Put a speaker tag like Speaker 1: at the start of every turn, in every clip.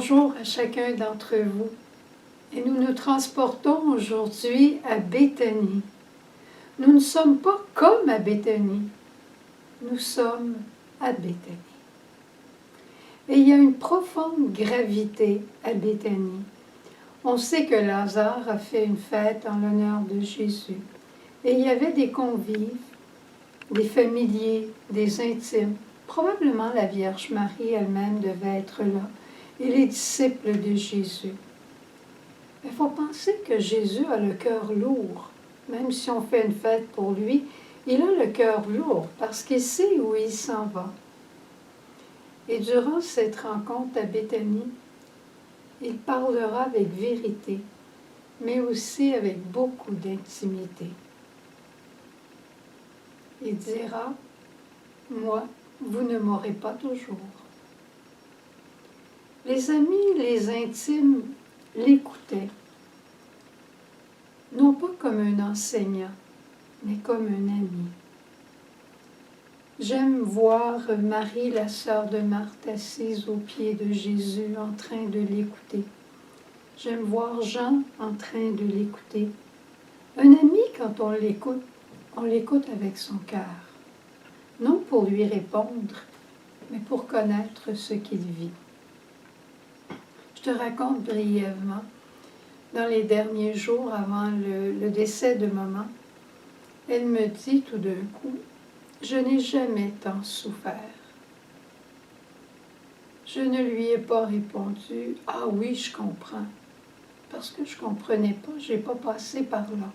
Speaker 1: Bonjour à chacun d'entre vous. Et nous nous transportons aujourd'hui à Béthanie. Nous ne sommes pas comme à Béthanie. Nous sommes à Béthanie. Et il y a une profonde gravité à Béthanie. On sait que Lazare a fait une fête en l'honneur de Jésus. Et il y avait des convives, des familiers, des intimes. Probablement la Vierge Marie elle-même devait être là. Et les disciples de Jésus. Il faut penser que Jésus a le cœur lourd. Même si on fait une fête pour lui, il a le cœur lourd parce qu'il sait où il s'en va. Et durant cette rencontre à Béthanie, il parlera avec vérité, mais aussi avec beaucoup d'intimité. Il dira, « Moi, vous ne m'aurez pas toujours. » Les amis, les intimes l'écoutaient, non pas comme un enseignant, mais comme un ami. J'aime voir Marie, la sœur de Marthe, assise aux pieds de Jésus en train de l'écouter. J'aime voir Jean en train de l'écouter. Un ami, quand on l'écoute avec son cœur. Non pour lui répondre, mais pour connaître ce qu'il vit. Je te raconte brièvement, dans les derniers jours avant le décès de maman, elle me dit tout d'un coup, « Je n'ai jamais tant souffert. » Je ne lui ai pas répondu, « Ah oui, je comprends. » Parce que je ne comprenais pas, je n'ai pas passé par là.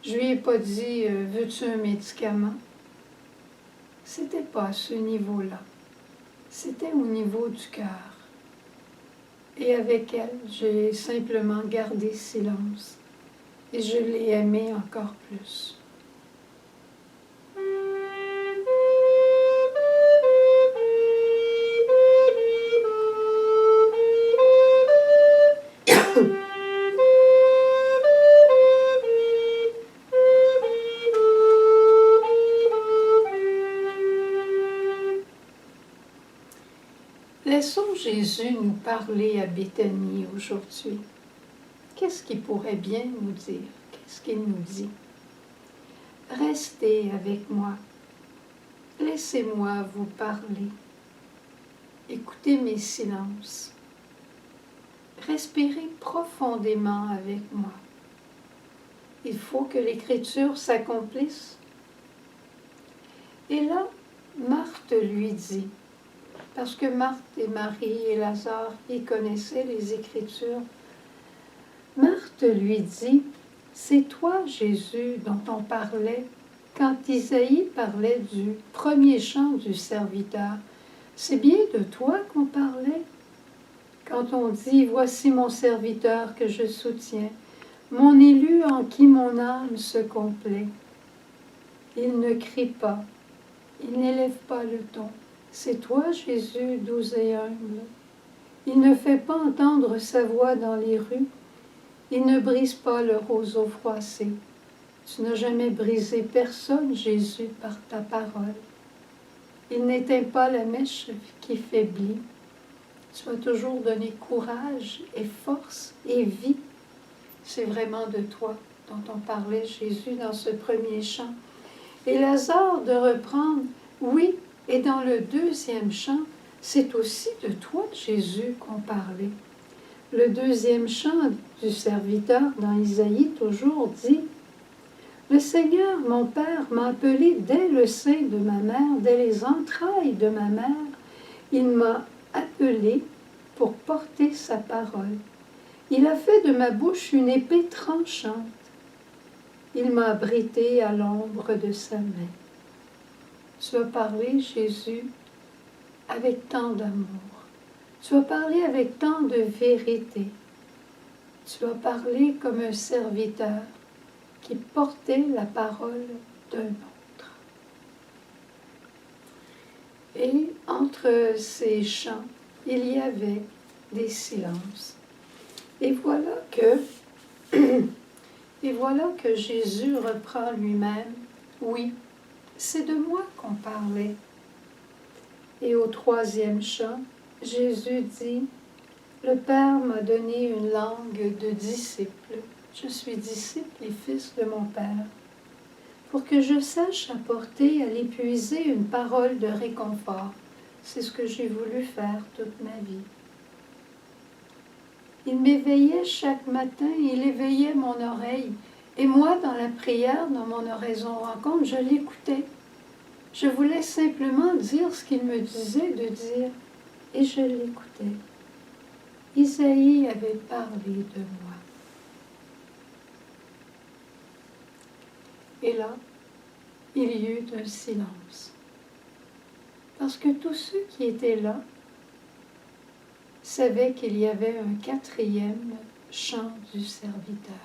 Speaker 1: Je lui ai pas dit, « Veux-tu un médicament? » C'était pas à ce niveau-là. C'était au niveau du cœur. Et avec elle, j'ai simplement gardé silence. Et je l'ai aimée encore plus. Laissons Jésus nous parler à Béthanie aujourd'hui. Qu'est-ce qu'il pourrait bien nous dire? Qu'est-ce qu'il nous dit? Restez avec moi. Laissez-moi vous parler. Écoutez mes silences. Respirez profondément avec moi. Il faut que l'Écriture s'accomplisse. Et là, Marthe lui dit, parce que Marthe et Marie et Lazare, ils connaissaient les Écritures, Marthe lui dit, « C'est toi, Jésus, dont on parlait quand Isaïe parlait du premier chant du serviteur. C'est bien de toi qu'on parlait. Quand on dit, « Voici mon serviteur que je soutiens, mon élu en qui mon âme se complaît. » Il ne crie pas, il n'élève pas le ton. C'est toi, Jésus, doux et humble. Il ne fait pas entendre sa voix dans les rues. Il ne brise pas le roseau froissé. Tu n'as jamais brisé personne, Jésus, par ta parole. Il n'éteint pas la mèche qui faiblit. Tu as toujours donné courage et force et vie. C'est vraiment de toi dont on parlait, Jésus, dans ce premier chant. Et Lazare de reprendre, oui, et dans le deuxième chant, c'est aussi de toi, Jésus, qu'on parlait. Le deuxième chant du serviteur dans Isaïe toujours dit « Le Seigneur, mon Père, m'a appelé dès le sein de ma mère, dès les entrailles de ma mère. Il m'a appelé pour porter sa parole. Il a fait de ma bouche une épée tranchante. Il m'a abrité à l'ombre de sa main. » Tu as parlé, Jésus, avec tant d'amour. Tu as parlé avec tant de vérité. Tu as parlé comme un serviteur qui portait la parole d'un autre. Et entre ces chants, il y avait des silences. Et voilà que Jésus reprend lui-même, oui, c'est de moi qu'on parlait. Et au troisième chant, Jésus dit, Le Père m'a donné une langue de disciple. Je suis disciple et fils de mon Père, pour que je sache apporter à l'épuisé une parole de réconfort. C'est ce que j'ai voulu faire toute ma vie. Il m'éveillait chaque matin, il éveillait mon oreille. Et moi, dans la prière, dans mon oraison rencontre, je l'écoutais. Je voulais simplement dire ce qu'il me disait de dire, et je l'écoutais. Isaïe avait parlé de moi. Et là, il y eut un silence. Parce que tous ceux qui étaient là savaient qu'il y avait un quatrième chant du serviteur.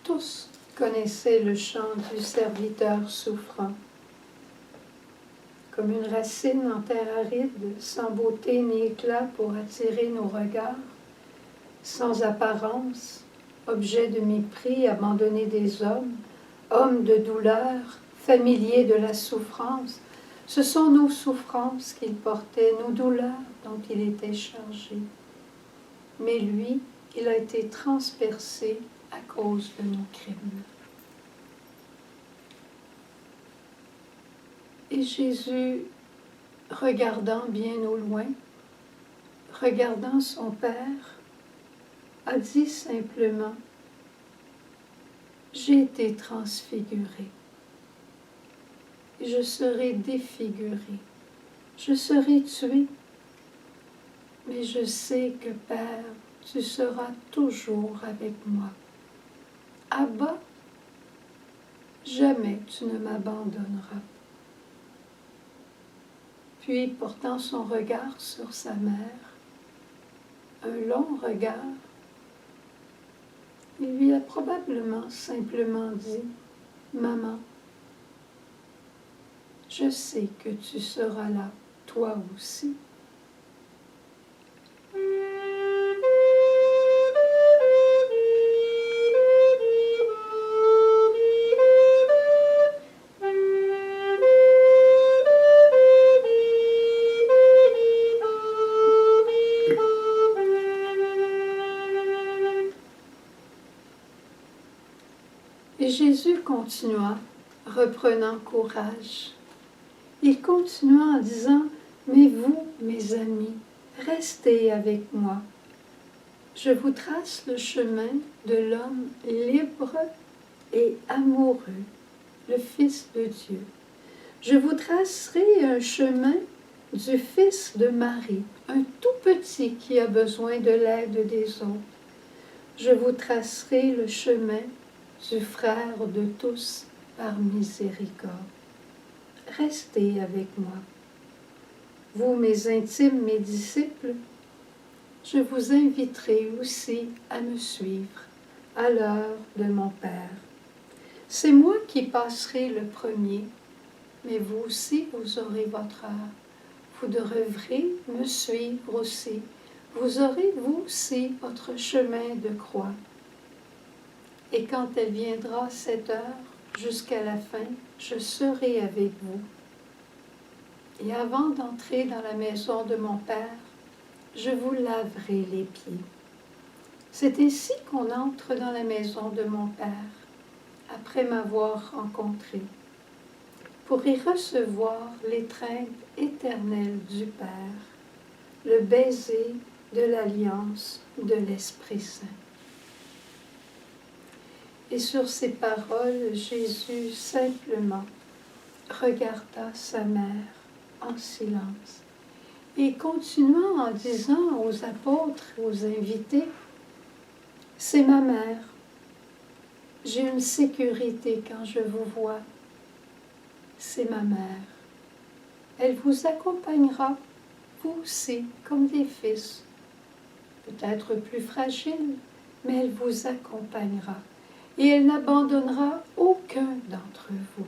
Speaker 1: Tous connaissaient le chant du serviteur souffrant. Comme une racine en terre aride, sans beauté ni éclat pour attirer nos regards, sans apparence, objet de mépris, abandonné des hommes, hommes de douleur, familiers de la souffrance, ce sont nos souffrances qu'il portait, nos douleurs dont il était chargé. Mais lui, il a été transpercé à cause de nos crimes. Et Jésus, regardant bien au loin, regardant son Père, a dit simplement, « J'ai été transfiguré, et je serai défiguré, je serai tué, mais je sais que, Père, tu seras toujours avec moi. Abba, jamais tu ne m'abandonneras. » Puis, portant son regard sur sa mère, un long regard, il lui a probablement simplement dit, « Maman, je sais que tu seras là, toi aussi. » Et Jésus continua, reprenant courage. Il continua en disant, « Mais vous, mes amis, restez avec moi. Je vous trace le chemin de l'homme libre et amoureux, le Fils de Dieu. Je vous tracerai un chemin du Fils de Marie, un tout petit qui a besoin de l'aide des autres. Je vous tracerai le chemin du frère de tous par miséricorde. Restez avec moi. Vous, mes intimes, mes disciples, je vous inviterai aussi à me suivre à l'heure de mon Père. C'est moi qui passerai le premier, mais vous aussi, vous aurez votre heure. Vous devrez me suivre aussi. Vous aurez, vous aussi, votre chemin de croix. Et quand elle viendra cette heure, jusqu'à la fin, je serai avec vous. Et avant d'entrer dans la maison de mon Père, je vous laverai les pieds. C'est ainsi qu'on entre dans la maison de mon Père, après m'avoir rencontré, pour y recevoir l'étreinte éternelle du Père, le baiser de l'alliance de l'Esprit Saint. Et sur ces paroles, Jésus simplement regarda sa mère en silence et continua en disant aux apôtres, aux invités, « C'est ma mère. J'ai une sécurité quand je vous vois. C'est ma mère. Elle vous accompagnera, vous aussi, comme des fils, peut-être plus fragiles, mais elle vous accompagnera. et elle n'abandonnera aucun d'entre vous.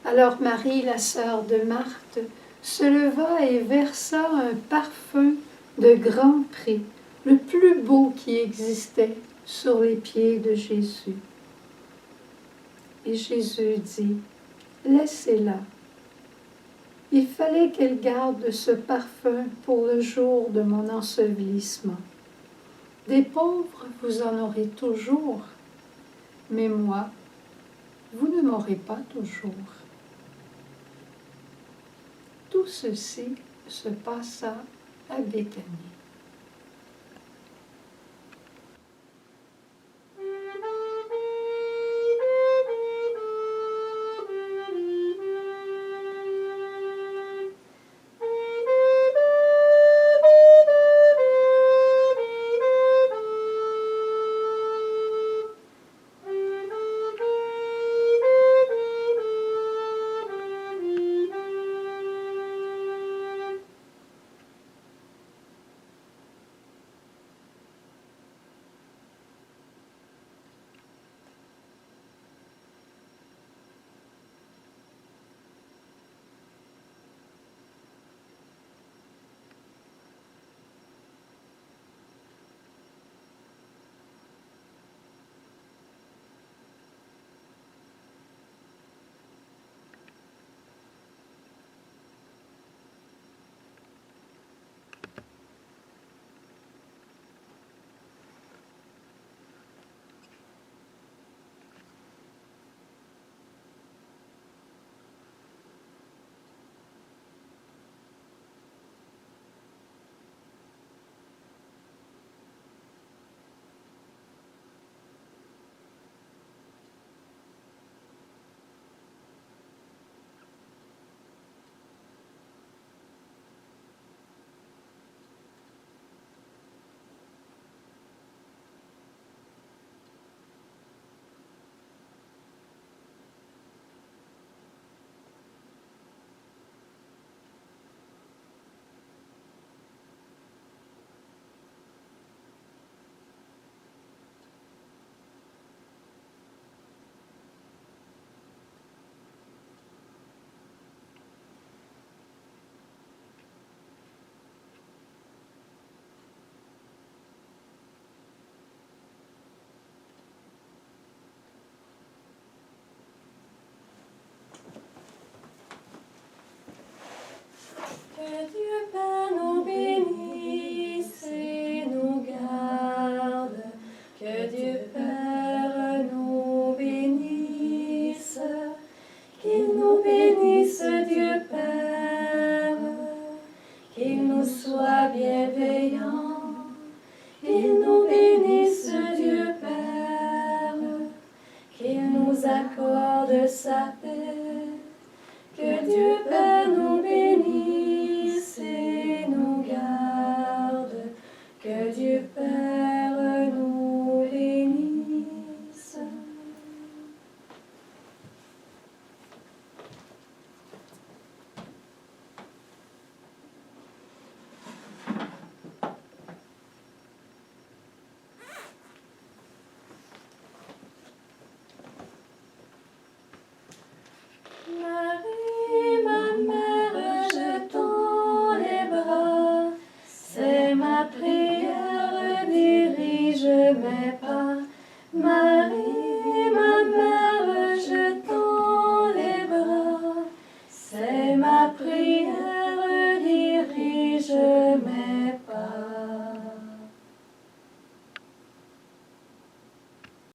Speaker 1: Alors Marie, la sœur de Marthe, se leva et versa un parfum de grand prix, le plus beau qui existait, sur les pieds de Jésus. Et Jésus dit, « Laissez-la. » Il fallait qu'elle garde ce parfum pour le jour de mon ensevelissement. Des pauvres, vous en aurez toujours, mais moi, vous ne m'aurez pas toujours. Tout ceci se passa à Béthanie.
Speaker 2: Que Dieu Père nous bénisse et nous garde. Que Dieu Père nous bénisse. Qu'il nous bénisse, Dieu Père. Qu'il nous soit bienveillant. Qu'il nous bénisse, Dieu Père. Qu'il nous accorde sa paix. Que Dieu Père nous bénisse et nous garde. Que Dieu Père nous bénisse. Marie, ma mère, je tends les bras. C'est ma prière, dirige mes pas. Marie, ma mère, je tends les bras. C'est ma prière,